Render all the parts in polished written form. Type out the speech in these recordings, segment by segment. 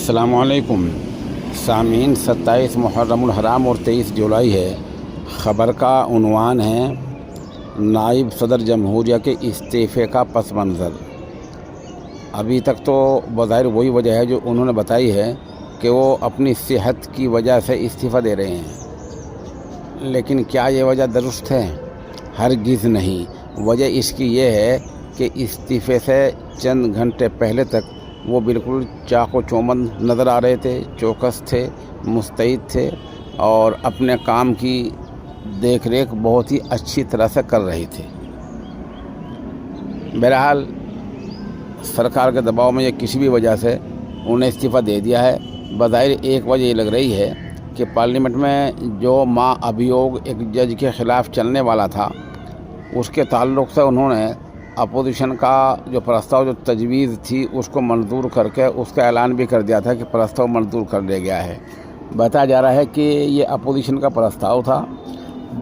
अस्सलामु अलैकुम सामीन। 27 मुहर्रम हराम और 23 जुलाई है। ख़बर का उन्वान है नायब सदर जमहूरिया के इस्तीफ़े का पस मंज़र। अभी तक तो बज़ाहिर वही वजह है जो उन्होंने बताई है कि वो अपनी सेहत की वजह से इस्तीफ़ा दे रहे हैं, लेकिन क्या ये वजह दुरुस्त है? हरगिज़ नहीं। वजह इसकी ये है कि इस्तीफ़े से चंद घंटे पहले तक वो बिल्कुल चाको चौबंद नज़र आ रहे थे, चौकस थे, मुस्तैद थे और अपने काम की देख रेख बहुत ही अच्छी तरह से कर रहे थे। बहरहाल सरकार के दबाव में या किसी भी वजह से उन्हें इस्तीफ़ा दे दिया है। बज़ाहिर एक वजह ये लग रही है कि पार्लियामेंट में जो अभियोग एक जज के ख़िलाफ़ चलने वाला था, उसके ताल्लुक़ से उन्होंने अपोजिशन का जो प्रस्ताव जो तजवीज़ थी उसको मंजूर करके उसका ऐलान भी कर दिया था कि प्रस्ताव मंजूर कर लिया गया है। बताया जा रहा है कि ये अपोजिशन का प्रस्ताव था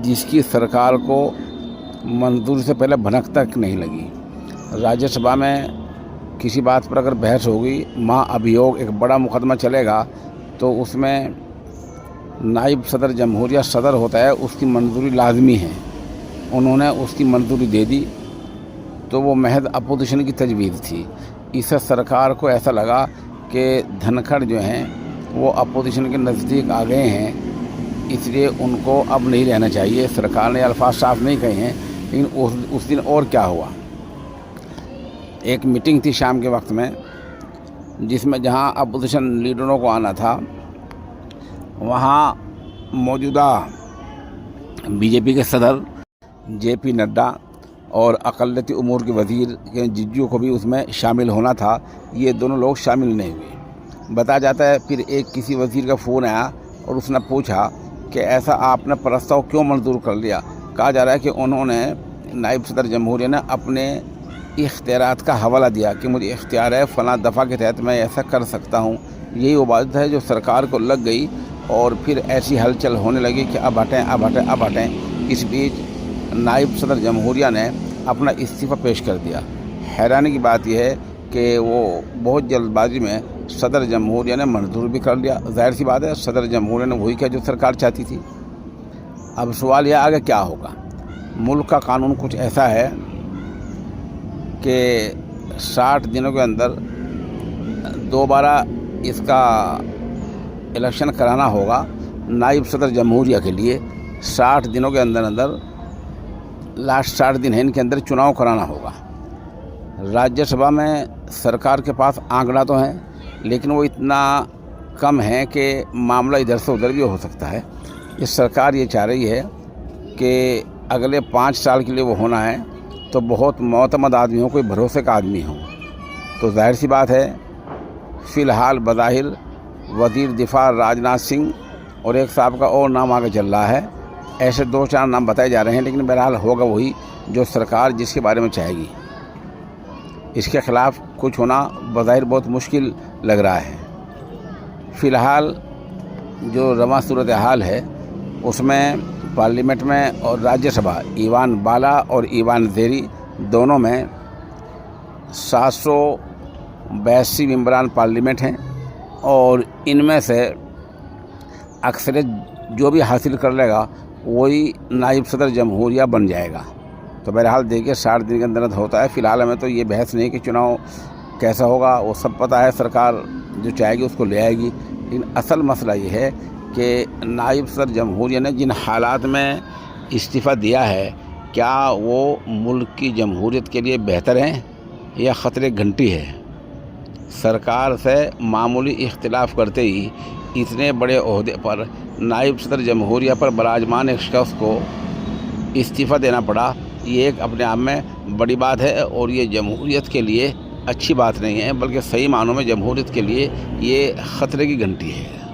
जिसकी सरकार को मंजूरी से पहले भनक तक नहीं लगी। राज्यसभा में किसी बात पर अगर बहस होगी, अभियोग एक बड़ा मुकदमा चलेगा, तो उसमें नायब सदर जमहूरिया सदर होता है, उसकी मंजूरी लाजमी है। उन्होंने उसकी मंजूरी दे दी तो वो महज अपोजिशन की तजवीज़ थी। इससे सरकार को ऐसा लगा कि धनखड़ जो हैं वो अपोजिशन के नज़दीक आ गए हैं, इसलिए उनको अब नहीं रहना चाहिए। सरकार ने अल्फाज साफ नहीं कहे हैं, लेकिन उस दिन और क्या हुआ, एक मीटिंग थी शाम के वक्त में जिसमें जहां अपोजिशन लीडरों को आना था, वहां मौजूदा बीजेपी के सदर जेपी नड्डा और अक़लियती उमूर के वज़ीर के जिज्जू को भी उसमें शामिल होना था। ये दोनों लोग शामिल नहीं हुए। बताया जाता है फिर एक किसी वज़ीर का फ़ोन आया और उसने पूछा कि ऐसा आपने प्रस्ताव क्यों मंजूर कर लिया। कहा जा रहा है कि उन्होंने नायब सदर जमहूरिया ने अपने इख्तियारात का हवाला दिया कि मुझे इख्तियार है, फ़लाँ दफ़ा के तहत मैं ऐसा कर सकता हूँ। यही वो बात है जो सरकार को लग गई और फिर ऐसी हलचल होने लगी कि अब हटें, अब हटें, अब हटें। इस बीच नायब सदर जमहूरिया ने अपना इस्तीफ़ा पेश कर दिया। हैरानी की बात यह है कि वो बहुत जल्दबाजी में सदर जमहूरिया ने मंजूर भी कर लिया। ज़ाहिर सी बात है, सदर जमहूरिया ने वही किया जो सरकार चाहती थी। अब सवाल यह आगे क्या होगा। मुल्क का कानून कुछ ऐसा है कि 60 दिनों के अंदर दोबारा इसका इलेक्शन कराना होगा। नायब सदर जमहूरिया के लिए 60 दिनों के अंदर लास्ट 60 दिन है, इनके अंदर चुनाव कराना होगा। राज्यसभा में सरकार के पास आंकड़ा तो है, लेकिन वो इतना कम है कि मामला इधर से उधर भी हो सकता है। इस सरकार ये चाह रही है कि अगले 5 साल के लिए वो होना है तो बहुत मोतमद आदमी हो, कोई भरोसे का आदमी हो। तो जाहिर सी बात है, फ़िलहाल बज़ाहिर वज़ीर दिफा राजनाथ सिंह और एक साहब का और नाम आगे चल रहा है। ऐसे 2-4 नाम बताए जा रहे हैं, लेकिन बहरहाल होगा वही जो सरकार जिसके बारे में चाहेगी। इसके ख़िलाफ़ कुछ होना बज़ाहिर बहुत मुश्किल लग रहा है। फ़िलहाल जो रवां सूरत हाल है उसमें पार्लियामेंट में और राज्यसभा ईवान बाला और ईवान ज़ेरी दोनों में 782 मेंबरान पार्लियामेंट हैं और इनमें से अक्सरियत जो भी हासिल कर लेगा वही नायब सदर जमहूरिया बन जाएगा। तो बहरहाल देखिए 60 दिन के अंदर होता है। फ़िलहाल हमें तो ये बहस नहीं कि चुनाव कैसा होगा, वो सब पता है, सरकार जो चाहेगी उसको ले आएगी। लेकिन असल मसला ये है कि नायब सदर जमहूरिया ने जिन हालात में इस्तीफ़ा दिया है, क्या वो मुल्क की जमहूरियत के लिए बेहतर हैं या ख़तरे घंटी है। सरकार से मामूली इख्तिलाफ़ करते ही इतने बड़े ओहदे पर नायब सदर जमहूरिया पर बराजमान एक शख्स को इस्तीफ़ा देना पड़ा, ये एक अपने आप में बड़ी बात है और ये जमहूरियत के लिए अच्छी बात नहीं है, बल्कि सही मानों में जमहूरियत के लिए ये ख़तरे की घंटी है।